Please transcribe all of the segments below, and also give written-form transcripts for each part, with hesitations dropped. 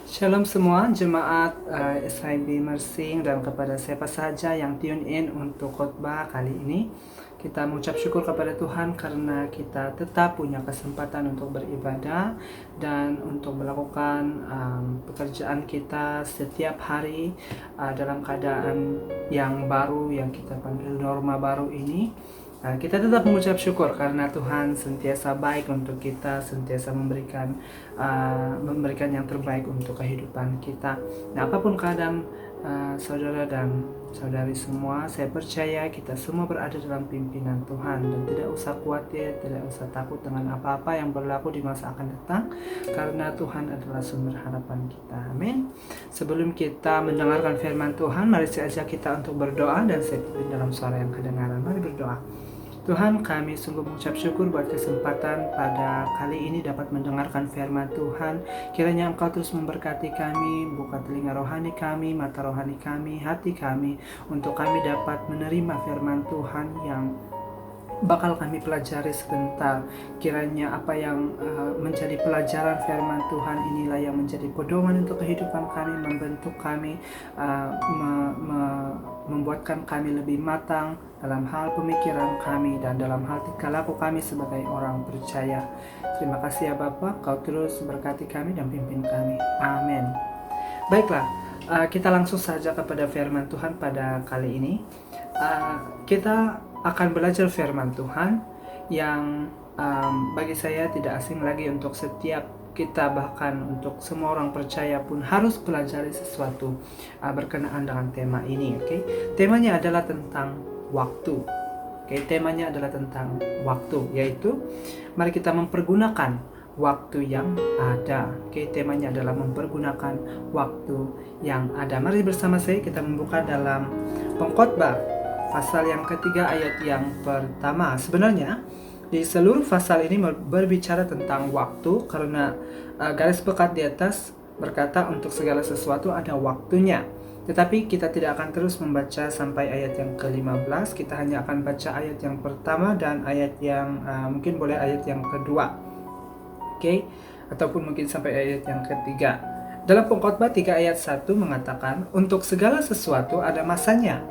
Shalom semua jemaat SIB Mersing dan kepada siapa saja yang tune in untuk khotbah kali ini. Kita mengucap syukur kepada Tuhan karena kita tetap punya kesempatan untuk beribadah dan untuk melakukan pekerjaan kita setiap hari dalam keadaan yang baru yang kita panggil norma baru ini. Kita tetap mengucap syukur karena Tuhan sentiasa baik untuk kita, sentiasa memberikan yang terbaik untuk kehidupan kita. Nah, apapun keadaan saudara dan saudari semua, saya percaya kita semua berada dalam pimpinan Tuhan dan tidak usah khawatir, tidak usah takut dengan apa-apa yang berlaku di masa akan datang karena Tuhan adalah sumber harapan kita. Amin. Sebelum kita mendengarkan firman Tuhan, mari saya ajak kita untuk berdoa dan saya pimpin dalam suara yang kedengaran. Mari berdoa. Tuhan, kami sungguh mengucap syukur buat kesempatan pada kali ini dapat mendengarkan firman Tuhan. Kiranya Engkau terus memberkati kami, buka telinga rohani kami, mata rohani kami, hati kami, untuk kami dapat menerima firman Tuhan yang bakal kami pelajari sebentar. Kiranya apa yang menjadi pelajaran firman Tuhan inilah yang menjadi pedoman untuk kehidupan kami, membentuk kami, membuatkan kami lebih matang dalam hal pemikiran kami dan dalam hal tingkah laku kami sebagai orang percaya. Terima kasih ya Bapa, Kau terus berkati kami dan pimpin kami. Amin. Baiklah, kita langsung saja kepada firman Tuhan pada kali ini. Kita akan belajar firman Tuhan yang bagi saya tidak asing lagi untuk setiap kita, bahkan untuk semua orang percaya pun harus pelajari sesuatu berkenaan dengan tema ini. Temanya adalah tentang waktu. Temanya adalah tentang waktu, yaitu mari kita mempergunakan waktu yang ada. Temanya adalah mempergunakan waktu yang ada. Mari bersama saya kita membuka dalam Pengkhotbah pasal yang ketiga ayat yang pertama. Sebenarnya di seluruh pasal ini berbicara tentang waktu karena garis pekat di atas berkata untuk segala sesuatu ada waktunya. Tetapi kita tidak akan terus membaca sampai ayat yang ke-15. Kita hanya akan baca ayat yang pertama dan ayat yang mungkin boleh ayat yang kedua. Ataupun mungkin sampai ayat yang ketiga. Dalam Pengkhotbah 3 ayat 1 mengatakan, untuk segala sesuatu ada masanya.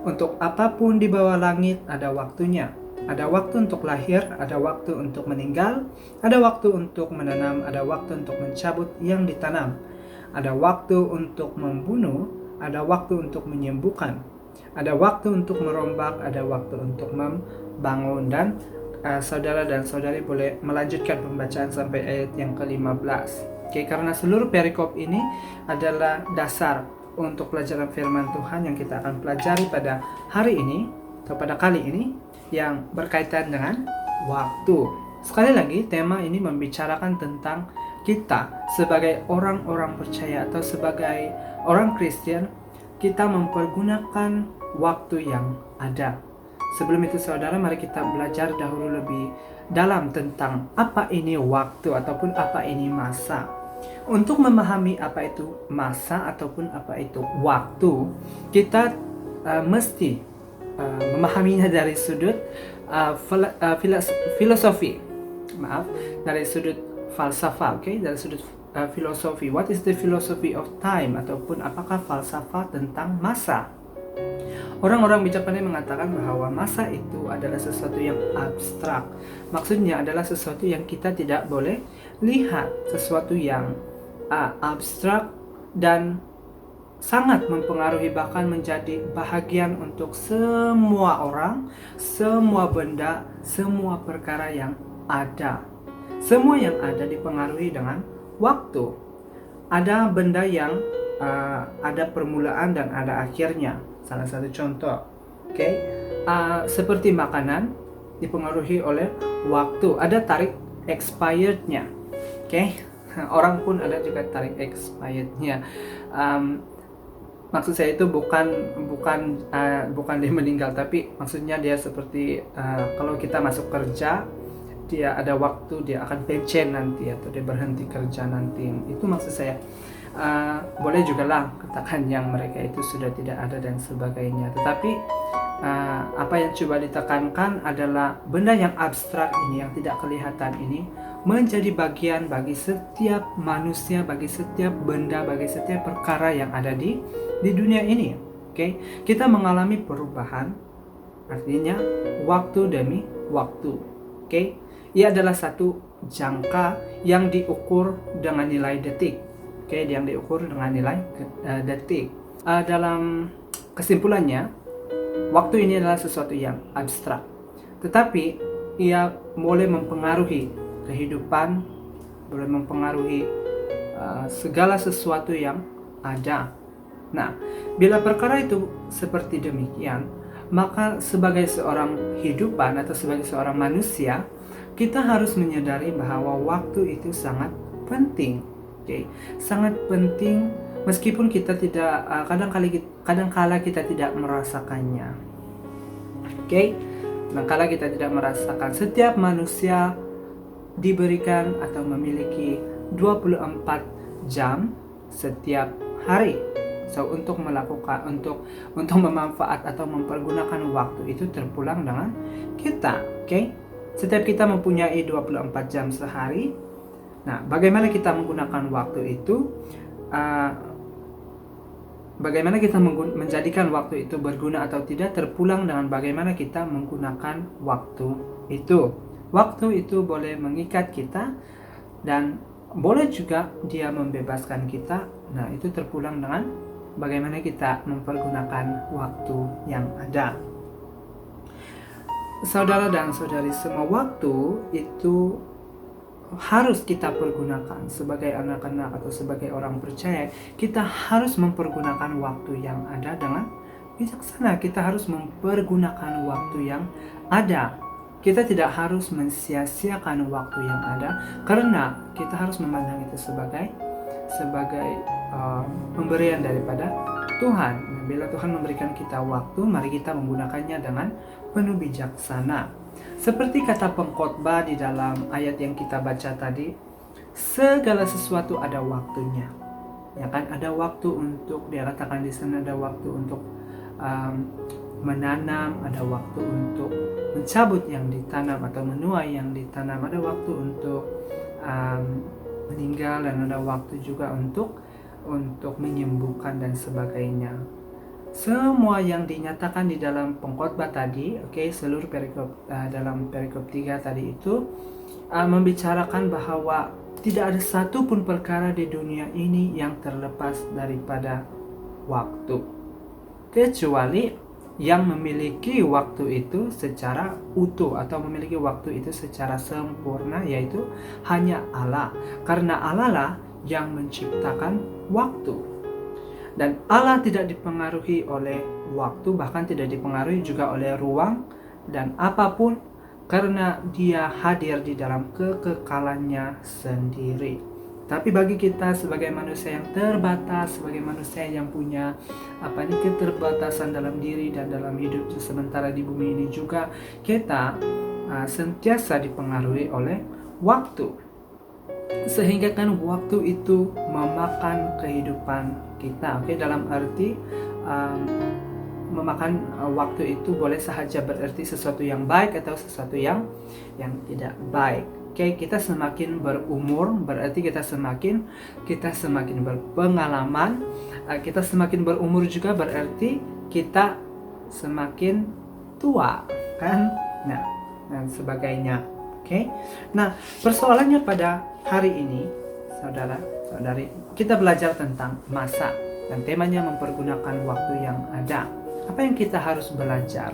Untuk apapun di bawah langit ada waktunya. Ada waktu untuk lahir, ada waktu untuk meninggal, ada waktu untuk menanam, ada waktu untuk mencabut yang ditanam. Ada waktu untuk membunuh, ada waktu untuk menyembuhkan. Ada waktu untuk merombak, ada waktu untuk membangun. Dan saudara dan saudari boleh melanjutkan pembacaan sampai ayat yang ke-15. Karena seluruh perikop ini adalah dasar untuk pelajaran firman Tuhan yang kita akan pelajari pada hari ini atau pada kali ini yang berkaitan dengan waktu. Sekali lagi, tema ini membicarakan tentang kita sebagai orang-orang percaya atau sebagai orang Kristen, kita mempergunakan waktu yang ada. Sebelum itu saudara, mari kita belajar dahulu lebih dalam tentang apa ini waktu ataupun apa ini masa. Untuk memahami apa itu masa ataupun apa itu waktu, kita mesti memahaminya dari sudut filosofi. Dari sudut falsafah, dari sudut filosofi. What is the philosophy of time? Ataupun apakah falsafah tentang masa? Orang-orang bijak pandai mengatakan bahwa masa itu adalah sesuatu yang abstrak. Maksudnya adalah sesuatu yang kita tidak boleh lihat, sesuatu yang abstrak dan sangat mempengaruhi, bahkan menjadi bahagian untuk semua orang, semua benda, semua perkara yang ada. Semua yang ada dipengaruhi dengan waktu. Ada benda yang ada permulaan dan ada akhirnya. Salah satu contoh, seperti makanan dipengaruhi oleh waktu. Ada tarik expirednya, orang pun ada juga tarik expirednya. Maksud saya itu bukan dia meninggal, tapi maksudnya dia seperti kalau kita masuk kerja, dia ada waktu dia akan pensiun nanti atau dia berhenti kerja nanti. Itu maksud saya. Boleh juga lah katakan yang mereka itu sudah tidak ada dan sebagainya. Tetapi apa yang coba ditekankan adalah benda yang abstrak ini, yang tidak kelihatan ini, menjadi bagian bagi setiap manusia, bagi setiap benda, bagi setiap perkara yang ada di dunia ini. Oke, kita mengalami perubahan, artinya waktu demi waktu. Oke, ia adalah satu jangka yang diukur dengan nilai detik. Oke, yang diukur dengan nilai detik. Dalam kesimpulannya, waktu ini adalah sesuatu yang abstrak, tetapi ia boleh mempengaruhi kehidupan, boleh mempengaruhi segala sesuatu yang ada. Nah, bila perkara itu seperti demikian, maka sebagai seorang hidupan atau sebagai seorang manusia, kita harus menyadari bahwa waktu itu sangat penting. Okay? Sangat penting, meskipun kita tidak kadang-kala kita tidak merasakannya. Oke? Kadang-kala kita tidak merasakan. Setiap manusia diberikan atau memiliki 24 jam setiap hari. So, untuk memanfaat atau mempergunakan waktu itu terpulang dengan kita. Oke? Setiap kita mempunyai 24 jam sehari. Nah, bagaimana kita menggunakan waktu itu? Bagaimana kita menjadikan waktu itu berguna atau tidak terpulang dengan bagaimana kita menggunakan waktu itu. Waktu itu boleh mengikat kita dan boleh juga dia membebaskan kita. Nah, itu terpulang dengan bagaimana kita mempergunakan waktu yang ada. Saudara dan saudari semua, waktu itu harus kita pergunakan sebagai anak-anak atau sebagai orang percaya. Kita harus mempergunakan waktu yang ada dengan bijaksana. Kita harus mempergunakan waktu yang ada. Kita tidak harus mensia-siakan waktu yang ada, karena kita harus memandang itu sebagai pemberian daripada Tuhan. Bila Tuhan memberikan kita waktu, mari kita menggunakannya dengan penuh bijaksana. Seperti kata pengkhotbah di dalam ayat yang kita baca tadi, segala sesuatu ada waktunya. Ya kan, ada waktu untuk, dia katakan di sana, ada waktu untuk menanam, ada waktu untuk mencabut yang ditanam atau menuai yang ditanam, ada waktu untuk meninggal, dan ada waktu juga untuk menyembuhkan dan sebagainya. Semua yang dinyatakan di dalam pengkhotbah tadi, seluruh perikop dalam perikop 3 tadi itu membicarakan bahwa tidak ada satupun perkara di dunia ini yang terlepas daripada waktu, kecuali yang memiliki waktu itu secara utuh atau memiliki waktu itu secara sempurna, yaitu hanya Allah. Karena Allah lah yang menciptakan waktu. Dan Allah tidak dipengaruhi oleh waktu, bahkan tidak dipengaruhi juga oleh ruang dan apapun, karena dia hadir di dalam kekekalannya sendiri. Tapi bagi kita sebagai manusia yang terbatas, sebagai manusia yang punya keterbatasan dalam diri dan dalam hidup sementara di bumi ini juga, kita sentiasa dipengaruhi oleh waktu. Sehingga kan waktu itu memakan kehidupan kita. Dalam arti memakan waktu itu boleh sahaja berarti sesuatu yang baik atau sesuatu yang tidak baik. Kita semakin berumur berarti kita semakin berpengalaman. Kita semakin berumur juga berarti kita semakin tua, kan? Nah, dan sebagainya. Nah, persoalannya pada hari ini, saudara-saudari, kita belajar tentang masa dan temanya mempergunakan waktu yang ada. Apa yang kita harus belajar?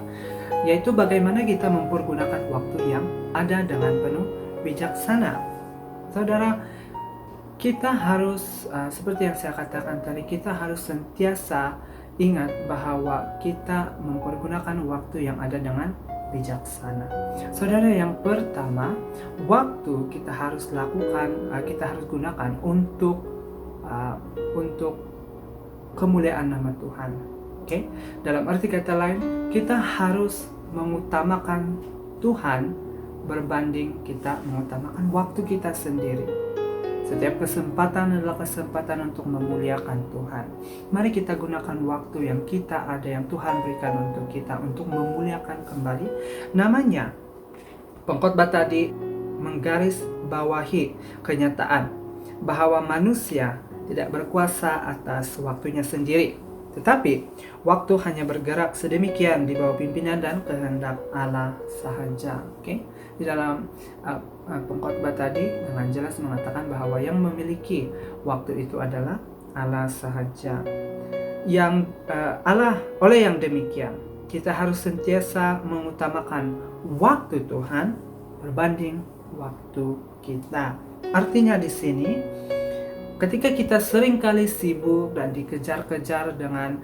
Yaitu bagaimana kita mempergunakan waktu yang ada dengan penuh bijaksana. Saudara, kita harus seperti yang saya katakan tadi, kita harus sentiasa ingat bahwa kita mempergunakan waktu yang ada dengan bijaksana. Saudara, yang pertama, waktu kita harus gunakan untuk kemuliaan nama Tuhan. Dalam arti kata lain, kita harus mengutamakan Tuhan berbanding kita mengutamakan waktu kita sendiri. Setiap kesempatan adalah kesempatan untuk memuliakan Tuhan. Mari kita gunakan waktu yang kita ada, yang Tuhan berikan untuk kita, untuk memuliakan kembali namanya. Pengkhotbah tadi menggaris bawahi kenyataan bahwa manusia tidak berkuasa atas waktunya sendiri, tetapi waktu hanya bergerak sedemikian di bawah pimpinan dan kehendak Allah sahaja. Di dalam pengkhotbah tadi dengan jelas mengatakan bahwa yang memiliki waktu itu adalah Allah sahaja. Oleh yang demikian, kita harus sentiasa mengutamakan waktu Tuhan berbanding waktu kita. Artinya di sini, ketika kita seringkali sibuk dan dikejar-kejar dengan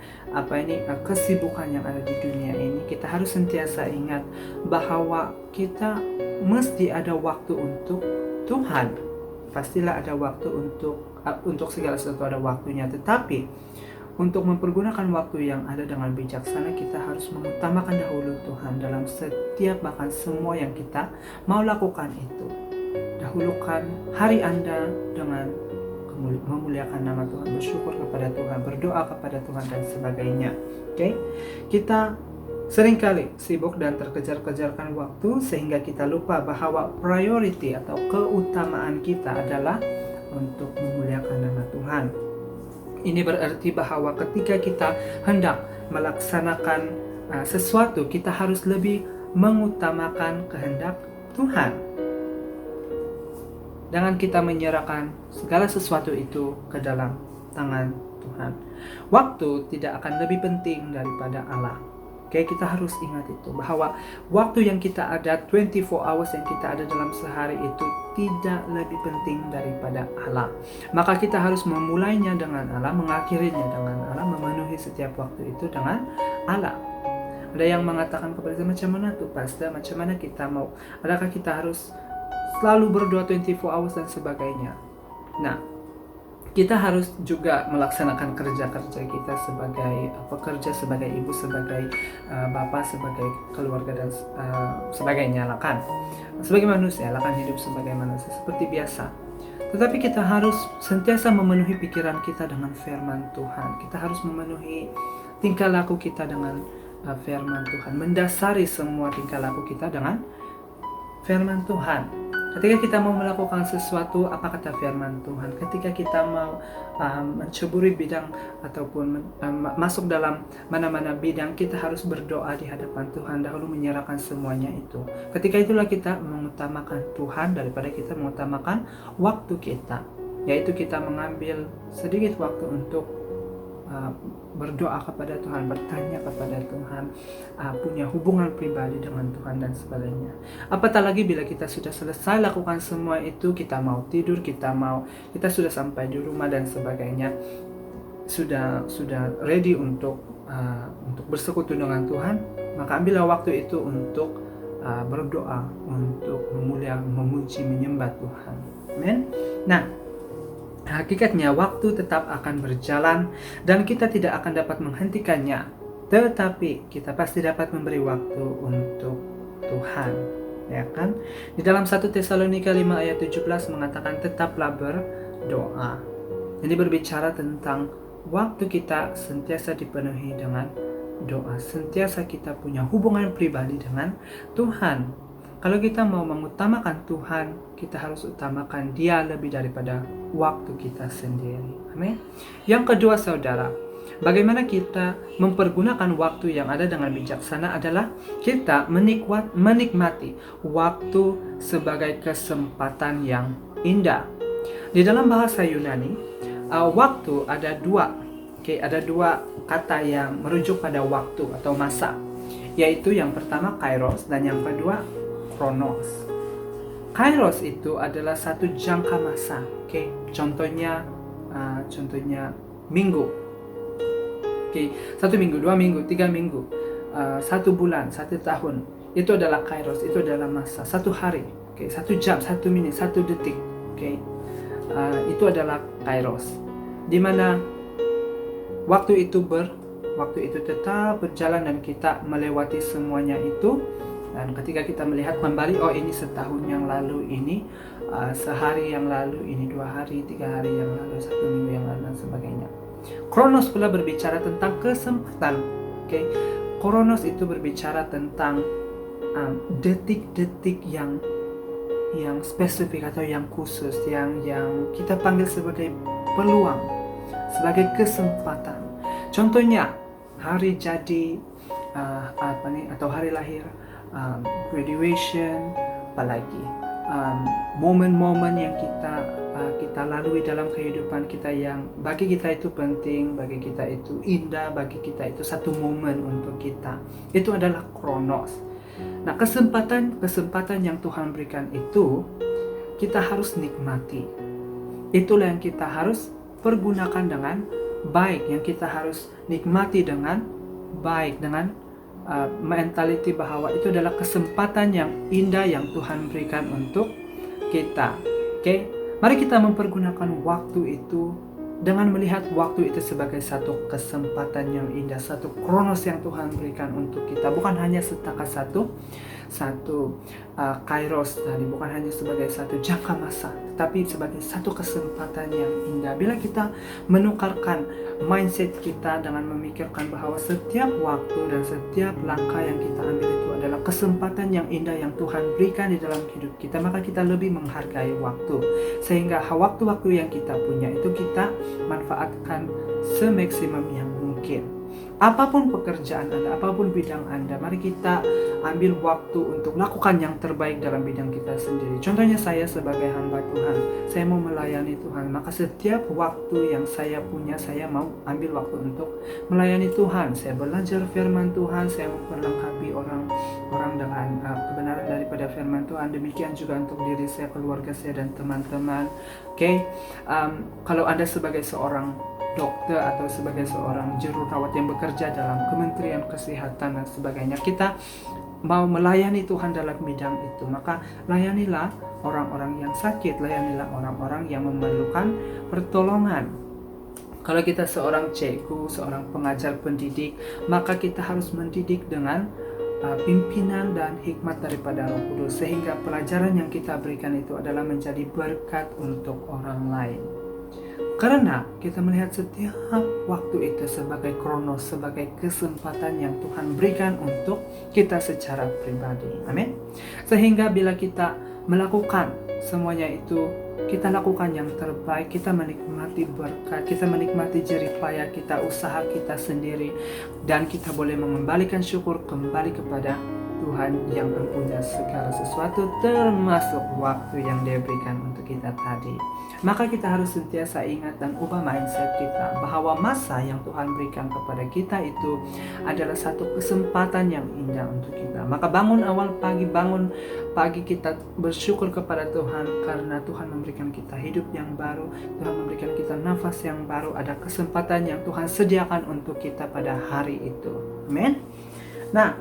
kesibukan yang ada di dunia ini, kita harus sentiasa ingat bahwa kita mesti ada waktu untuk Tuhan. Pastilah ada waktu untuk segala sesuatu, ada waktunya. Tetapi untuk mempergunakan waktu yang ada dengan bijaksana, kita harus mengutamakan dahulu Tuhan dalam setiap, bahkan semua yang kita mau lakukan itu. Dahulukan hari Anda dengan memuliakan nama Tuhan, bersyukur kepada Tuhan, berdoa kepada Tuhan dan sebagainya. Kita seringkali sibuk dan terkejar-kejarkan waktu sehingga kita lupa bahwa priority atau keutamaan kita adalah untuk memuliakan nama Tuhan. Ini berarti bahwa ketika kita hendak melaksanakan sesuatu, kita harus lebih mengutamakan kehendak Tuhan. Dengan kita menyerahkan segala sesuatu itu ke dalam tangan Tuhan. Waktu tidak akan lebih penting daripada Allah. Kita harus ingat itu, bahwa waktu yang kita ada, 24 hours yang kita ada dalam sehari itu tidak lebih penting daripada Allah. Maka kita harus memulainya dengan Allah, mengakhirinya dengan Allah, memenuhi setiap waktu itu dengan Allah. Ada yang mengatakan kepada saya, macam mana tuh Pastor, macam mana kita mau, adakah kita harus selalu berdoa 24 hours dan sebagainya? Nah, kita harus juga melaksanakan kerja-kerja kita sebagai pekerja, sebagai ibu, sebagai bapak, sebagai keluarga dan sebagainya lah kan. Sebagai manusia lah kan, hidup sebagai manusia seperti biasa. Tetapi kita harus sentiasa memenuhi pikiran kita dengan firman Tuhan. Kita harus memenuhi tingkah laku kita dengan firman Tuhan, mendasari semua tingkah laku kita dengan firman Tuhan. Ketika kita mau melakukan sesuatu, apa kata firman Tuhan? Ketika kita mau menceburi bidang ataupun masuk dalam mana-mana bidang, kita harus berdoa di hadapan Tuhan, dahulu menyerahkan semuanya itu. Ketika itulah kita mengutamakan Tuhan daripada kita mengutamakan waktu kita, yaitu kita mengambil sedikit waktu untuk berdoa kepada Tuhan, bertanya kepada Tuhan, punya hubungan pribadi dengan Tuhan dan sebagainya. Apatah lagi bila kita sudah selesai lakukan semua itu, kita mau tidur, kita sudah sampai di rumah dan sebagainya, sudah ready untuk bersekutu dengan Tuhan, maka ambillah waktu itu untuk berdoa, untuk memuji, menyembah Tuhan. Amin. Nah, hakikatnya waktu tetap akan berjalan dan kita tidak akan dapat menghentikannya, tetapi kita pasti dapat memberi waktu untuk Tuhan, ya kan? Di dalam 1 Tesalonika 5 ayat 17 mengatakan, tetaplah berdoa. Ini berbicara tentang waktu kita sentiasa dipenuhi dengan doa, sentiasa kita punya hubungan pribadi dengan Tuhan. Kalau kita mau mengutamakan Tuhan, kita harus utamakan Dia lebih daripada waktu kita sendiri. Amin. Yang kedua, saudara, bagaimana kita mempergunakan waktu yang ada dengan bijaksana adalah kita menikmati waktu sebagai kesempatan yang indah. Di dalam bahasa Yunani, waktu ada dua kata yang merujuk pada waktu atau masa, yaitu yang pertama kairos dan yang kedua kronos. Kairos itu adalah satu jangka masa. Contohnya minggu. 1 minggu, 2 minggu, 3 minggu, 1 bulan, 1 tahun. Itu adalah kairos, itu adalah masa. 1 hari, 1 jam, 1 menit, 1 detik. Itu adalah kairos. Di mana waktu itu tetap berjalan dan kita melewati semuanya itu Dan ketika kita melihat kembali, oh ini setahun yang lalu, ini sehari yang lalu, ini 2 hari, 3 hari yang lalu, 1 minggu yang lalu, dan sebagainya. Kronos pula berbicara tentang kesempatan. Kronos itu berbicara tentang detik-detik yang spesifik atau yang khusus, yang kita panggil sebagai peluang, sebagai kesempatan. Contohnya hari jadi atau hari lahir, graduation, apalagi momen-momen yang kita lalui dalam kehidupan kita yang bagi kita itu penting, bagi kita itu indah, bagi kita itu satu momen untuk kita. Itu adalah kronos. Nah, kesempatan yang Tuhan berikan itu kita harus nikmati. Itulah yang kita harus pergunakan dengan baik, yang kita harus nikmati dengan baik, dengan mentality bahwa itu adalah kesempatan yang indah yang Tuhan berikan untuk kita. Mari kita mempergunakan waktu itu dengan melihat waktu itu sebagai satu kesempatan yang indah, satu kronos yang Tuhan berikan untuk kita. Bukan hanya setakat satu kairos tadi, bukan hanya sebagai satu jangka masa, tapi sebagai satu kesempatan yang indah. Bila kita menukarkan mindset kita dengan memikirkan bahwa setiap waktu dan setiap langkah yang kita ambil itu adalah kesempatan yang indah yang Tuhan berikan di dalam hidup kita, maka kita lebih menghargai waktu. Sehingga waktu-waktu yang kita punya itu kita manfaatkan semaksimum yang mungkin. Apapun pekerjaan Anda, apapun bidang Anda, mari kita ambil waktu untuk lakukan yang terbaik dalam bidang kita sendiri. Contohnya saya sebagai hamba Tuhan, saya mau melayani Tuhan, maka setiap waktu yang saya punya, saya mau ambil waktu untuk melayani Tuhan. Saya belajar firman Tuhan, saya memperlengkapi orang dengan kebenaran daripada firman Tuhan. Demikian juga untuk diri saya, keluarga saya, dan teman-teman. Kalau Anda sebagai seorang dokter atau sebagai seorang jururawat yang bekerja dalam Kementerian Kesehatan dan sebagainya, kita mau melayani Tuhan dalam bidang itu, maka layanilah orang-orang yang sakit, layanilah orang-orang yang memerlukan pertolongan. Kalau kita seorang cikgu, seorang pengajar pendidik, maka kita harus mendidik dengan pimpinan dan hikmat daripada Roh Kudus, sehingga pelajaran yang kita berikan itu adalah menjadi berkat untuk orang lain. Karena kita melihat setiap waktu itu sebagai kronos, sebagai kesempatan yang Tuhan berikan untuk kita secara pribadi. Amin. Sehingga bila kita melakukan semuanya itu, kita lakukan yang terbaik, kita menikmati berkat, kita menikmati jerih payah kita, usaha kita sendiri, dan kita boleh mengembalikan syukur kembali kepada Tuhan yang mempunyai segala sesuatu, termasuk waktu yang Dia berikan untuk kita tadi. Maka kita harus sentiasa ingat dan ubah mindset kita bahwa masa yang Tuhan berikan kepada kita itu adalah satu kesempatan yang indah untuk kita. Maka bangun pagi kita bersyukur kepada Tuhan karena Tuhan memberikan kita hidup yang baru, Tuhan memberikan kita nafas yang baru, ada kesempatan yang Tuhan sediakan untuk kita pada hari itu. Amin. Nah,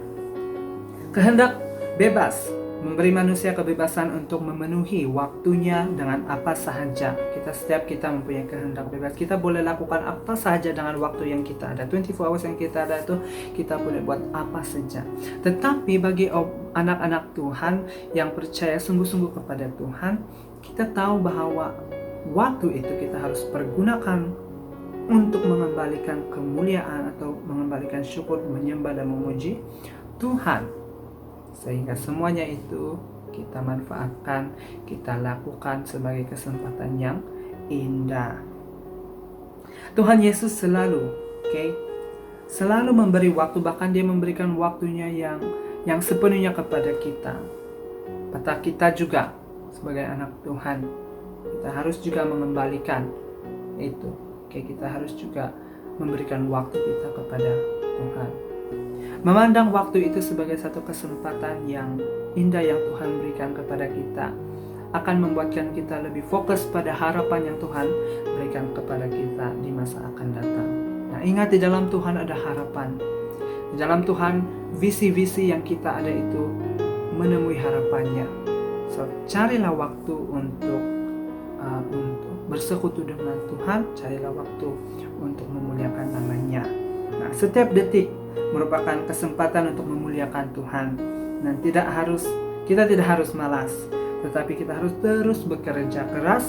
kehendak bebas memberi manusia kebebasan untuk memenuhi waktunya dengan apa sahaja. Setiap kita mempunyai kehendak bebas. Kita boleh lakukan apa sahaja dengan waktu yang kita ada. 24 hours yang kita ada itu kita boleh buat apa saja. Tetapi bagi anak-anak Tuhan yang percaya sungguh-sungguh kepada Tuhan, kita tahu bahwa waktu itu kita harus pergunakan untuk mengembalikan kemuliaan atau mengembalikan syukur, menyembah dan memuji Tuhan. Sehingga semuanya itu kita manfaatkan, kita lakukan sebagai kesempatan yang indah. Tuhan Yesus selalu memberi waktu, bahkan Dia memberikan waktunya yang sepenuhnya kepada kita. Kata kita juga sebagai anak Tuhan, kita harus juga mengembalikan itu. Kita harus juga memberikan waktu kita kepada Tuhan. Memandang waktu itu sebagai satu kesempatan yang indah yang Tuhan berikan kepada kita akan membuatkan kita lebih fokus pada harapan yang Tuhan berikan kepada kita di masa akan datang. Nah, ingat, di dalam Tuhan ada harapan. Di dalam Tuhan, visi-visi yang kita ada itu menemui harapannya. So, carilah waktu untuk bersekutu dengan Tuhan, carilah waktu untuk memuliakan namanya. Nah, setiap detik merupakan kesempatan untuk memuliakan Tuhan. Dan kita tidak harus malas, tetapi kita harus terus bekerja keras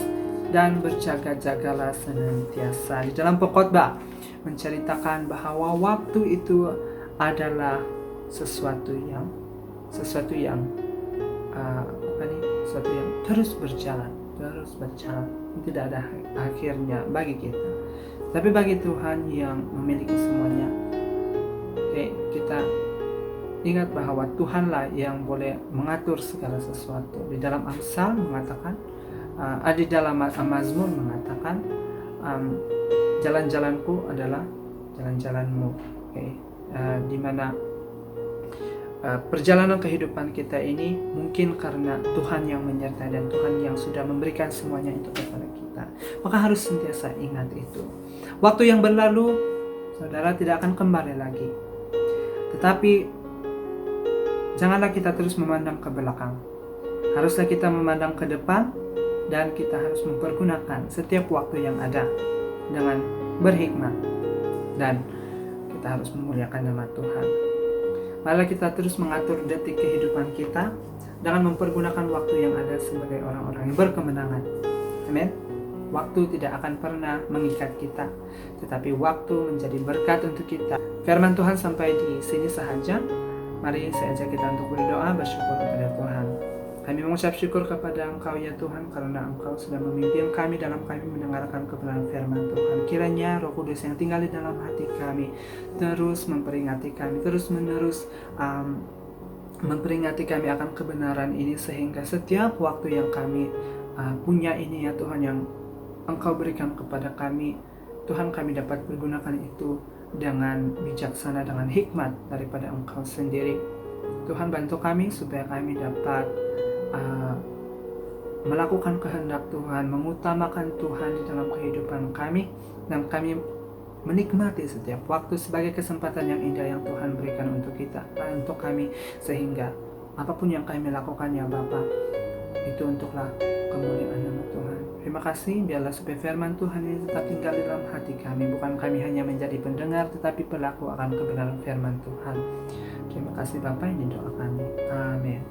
dan berjaga-jagalah senantiasa. Di dalam pengkhotbah menceritakan bahwa waktu itu adalah sesuatu yang terus berjalan, tidak ada akhirnya bagi kita. Tapi bagi Tuhan yang memiliki semuanya, kita ingat bahwa Tuhanlah yang boleh mengatur segala sesuatu. Di dalam Amsal mengatakan, di dalam Mazmur mengatakan, jalan-jalanku adalah jalan-jalanmu. Di mana perjalanan kehidupan kita ini mungkin karena Tuhan yang menyertai dan Tuhan yang sudah memberikan semuanya itu kepada kita. Maka harus sentiasa ingat itu. Waktu yang berlalu, saudara, tidak akan kembali lagi. Tetapi janganlah kita terus memandang ke belakang. Haruslah kita memandang ke depan, dan kita harus mempergunakan setiap waktu yang ada dengan berhikmat, dan kita harus memuliakan nama Tuhan. Marilah kita terus mengatur detik kehidupan kita dengan mempergunakan waktu yang ada sebagai orang-orang yang berkemenangan. Amin. Waktu tidak akan pernah mengikat kita, tetapi waktu menjadi berkat untuk kita. Firman Tuhan sampai di sini sahaja. Mari saya ajak kita untuk berdoa, bersyukur kepada Tuhan. Kami mengucap syukur kepada Engkau ya Tuhan, karena Engkau sudah memimpin kami dalam kami mendengarkan kebenaran firman Tuhan. Kiranya Roh Kudus yang tinggal di dalam hati kami terus memperingati kami, terus menerus memperingati kami akan kebenaran ini, sehingga setiap waktu yang kami punya ini ya Tuhan, yang Engkau berikan kepada kami, Tuhan, kami dapat menggunakan itu dengan bijaksana, dengan hikmat daripada Engkau sendiri. Tuhan, bantu kami supaya kami dapat melakukan kehendak Tuhan, mengutamakan Tuhan di dalam kehidupan kami, dan kami menikmati setiap waktu sebagai kesempatan yang indah yang Tuhan berikan untuk kita, untuk kami, sehingga apapun yang kami lakukan ya Bapa, itu untuklah kemuliaan nama Tuhan. Terima kasih, biarlah supaya firman Tuhan ini tetap tinggal di dalam hati kami, bukan kami hanya menjadi pendengar, tetapi pelaku akan kebenaran firman Tuhan. Terima kasih Bapa, ini doa kami. Amin.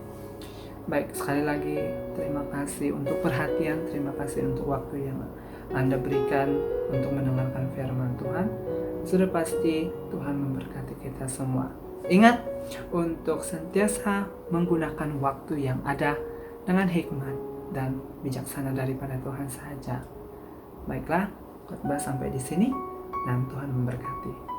Baik, sekali lagi terima kasih untuk perhatian, terima kasih untuk waktu yang Anda berikan untuk mendengarkan firman Tuhan. Sudah pasti Tuhan memberkati kita semua. Ingat untuk senantiasa menggunakan waktu yang ada dengan hikmat dan bijaksana daripada Tuhan saja. Baiklah, khotbah sampai di sini, dan Tuhan memberkati.